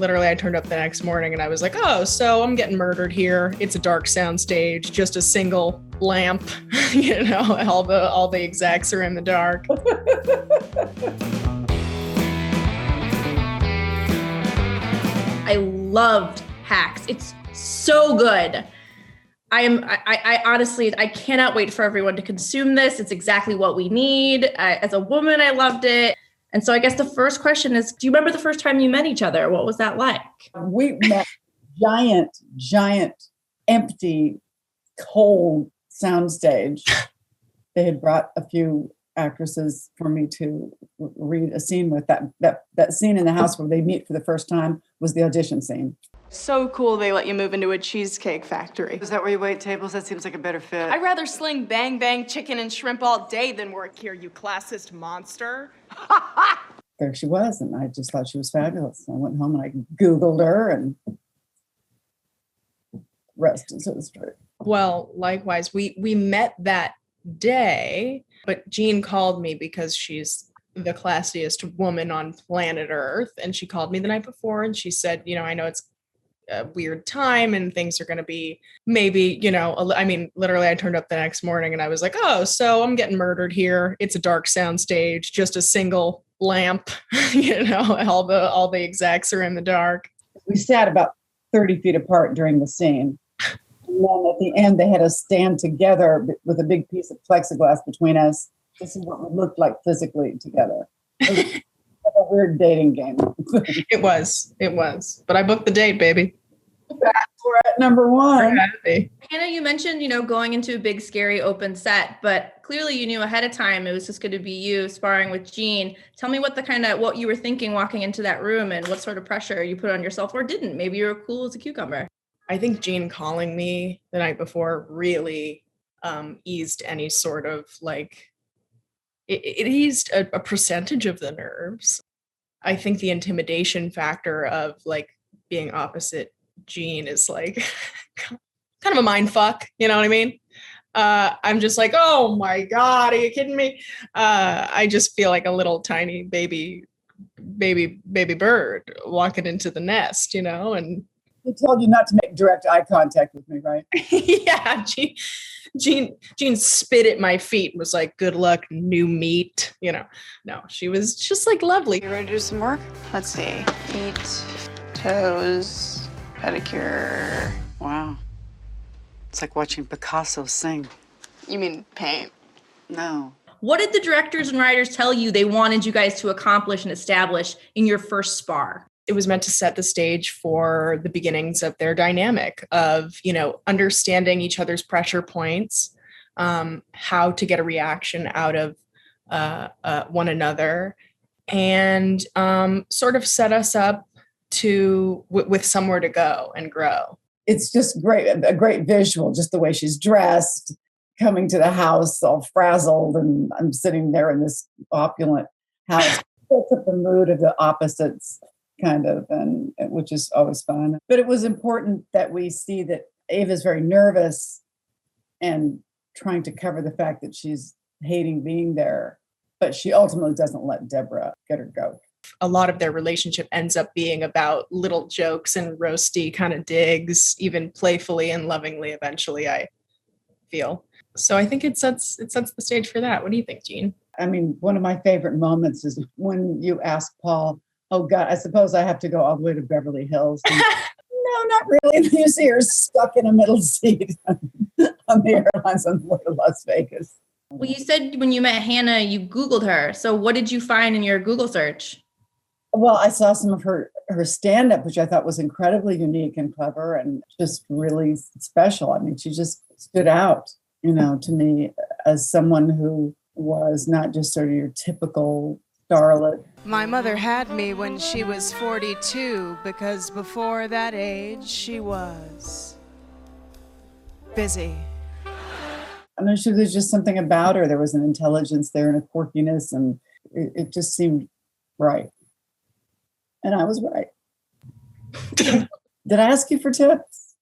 literally, I turned up the next morning and I was like, oh, so I'm getting murdered here. It's a dark sound stage, just a single lamp, all the execs are in the dark. I loved Hacks. It's so good. I honestly, I cannot wait for everyone to consume this. It's exactly what we need. As a woman, I loved it. And so I guess the first question is, do you remember the first time you met each other? What was that like? We met giant, empty, cold soundstage. They had brought a few actresses for me to read a scene with. That scene in the house where they meet for the first time was the audition scene. So cool they let you move into a cheesecake factory. Is that where you wait tables? That seems like a better fit. I'd rather sling bang bang chicken and shrimp all day than work here, you classist monster. There she was, and I just thought she was fabulous. I went home and I Googled her, and rest is history. Well, likewise, we met that day, but Jean called me because she's the classiest woman on planet Earth. And she called me the night before and she said, I know it's a weird time and things are going to be maybe, literally I turned up the next morning and I was like, oh, so I'm getting murdered here. It's a dark sound stage, just a single lamp, all the execs are in the dark. We sat about 30 feet apart during the scene. And then at the end, they had us stand together with a big piece of plexiglass between us. This is what we looked like physically together. It was a weird dating game. It was. But I booked the date, baby. We're at number one. Hannah, you mentioned, going into a big, scary open set, but clearly you knew ahead of time it was just going to be you sparring with Jean. Tell me what you were thinking walking into that room and what sort of pressure you put on yourself or didn't. Maybe you were cool as a cucumber. I think Jean calling me the night before really eased any sort of it eased a percentage of the nerves. I think the intimidation factor of being opposite Jean is kind of a mind fuck. You know what I mean? I'm just like, oh my God, are you kidding me? I just feel like a little tiny baby bird walking into the nest, and He told you not to make direct eye contact with me, right? yeah, Jean spit at my feet and was like, good luck, new meat. No, she was just lovely. You ready to do some work? Let's see. Feet, toes, pedicure. Wow. It's like watching Picasso sing. You mean paint? No. What did the directors and writers tell you they wanted you guys to accomplish and establish in your first spar? It was meant to set the stage for the beginnings of their dynamic of, understanding each other's pressure points, how to get a reaction out of one another, and sort of set us up with somewhere to go and grow. It's just great, a great visual, just the way she's dressed, coming to the house all frazzled, and I'm sitting there in this opulent house. Sets up the mood of the opposites, kind of, and which is always fun. But it was important that we see that Ava's very nervous and trying to cover the fact that she's hating being there, but she ultimately doesn't let Deborah get her goat. A lot of their relationship ends up being about little jokes and roasty kind of digs, even playfully and lovingly eventually, I feel. So I think it sets the stage for that. What do you think, Jean? I mean, one of my favorite moments is when you ask Paul, oh God, I suppose I have to go all the way to Beverly Hills. No, not really. You see her stuck in a middle seat on the airlines on the way to Las Vegas. Well, you said when you met Hannah, you Googled her. So what did you find in your Google search? Well, I saw some of her stand-up, which I thought was incredibly unique and clever and just really special. I mean, she just stood out, to me as someone who was not just sort of your typical starlet. My mother had me when she was 42 because before that age, she was busy. I'm not sure, there's just something about her. There was an intelligence there and a quirkiness, and it just seemed right. And I was right. Did I ask you for tips?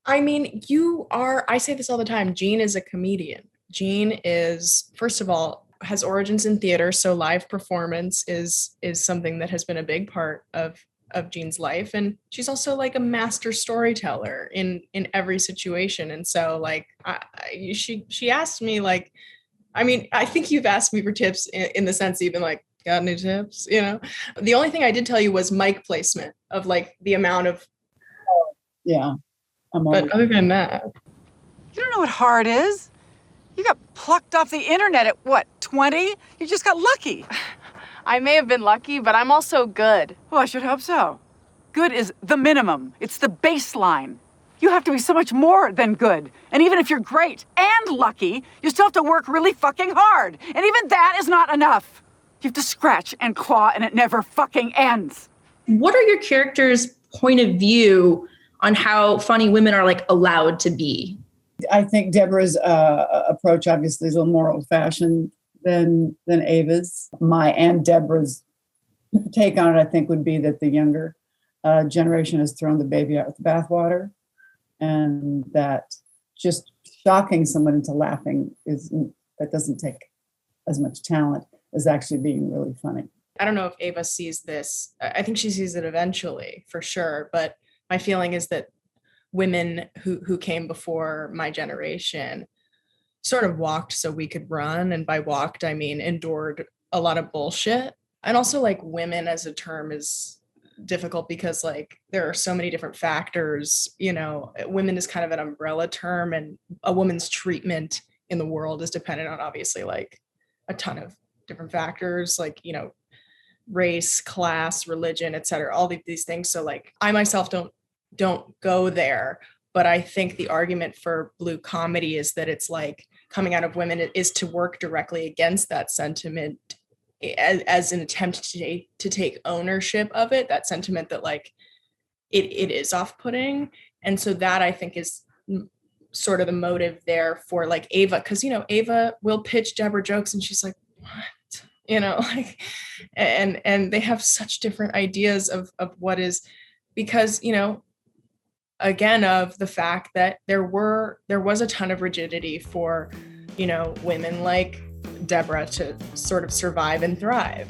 I mean, I say this all the time, Jean is a comedian. Jean is, first of all, has origins in theater, so live performance is something that has been a big part of Jean's life. And she's also like a master storyteller in every situation. And so like she asked me like, I mean, I think you've asked me for tips in the sense even like, got any tips? You know, the only thing I did tell you was mic placement of like the amount of. Yeah. But other than that. You don't know what hard is. You got plucked off the internet at what, 20? You just got lucky. I may have been lucky, but I'm also good. Well, I should hope so. Good is the minimum. It's the baseline. You have to be so much more than good. And even if you're great and lucky, you still have to work really fucking hard. And even that is not enough. You have to scratch and claw and it never fucking ends. What are your characters' point of view on how funny women are like allowed to be? I think Deborah's approach obviously is a little more old-fashioned than Ava's. My and Deborah's take on it, I think, would be that the younger generation has thrown the baby out with the bathwater, and that just shocking someone into laughing that doesn't take as much talent as actually being really funny. I don't know if Ava sees this. I think she sees it eventually, for sure. But my feeling is that women who came before my generation sort of walked so we could run. And by walked, I mean endured a lot of bullshit. And also like women as a term is difficult because like there are so many different factors, you know, women is kind of an umbrella term, and a woman's treatment in the world is dependent on obviously like a ton of different factors, like, you know, race, class, religion, etc., all these things. So like I myself don't go there, but I think the argument for blue comedy is that it's like coming out of women is to work directly against that sentiment as an attempt to take ownership of it, that sentiment that like it is off-putting. And so that I think is sort of the motive there for like Ava, because, you know, Ava will pitch Deborah jokes and she's like, what? You know, like, and they have such different ideas of what is, because, you know, again, of the fact that there was a ton of rigidity for, you know, women like Deborah to sort of survive and thrive.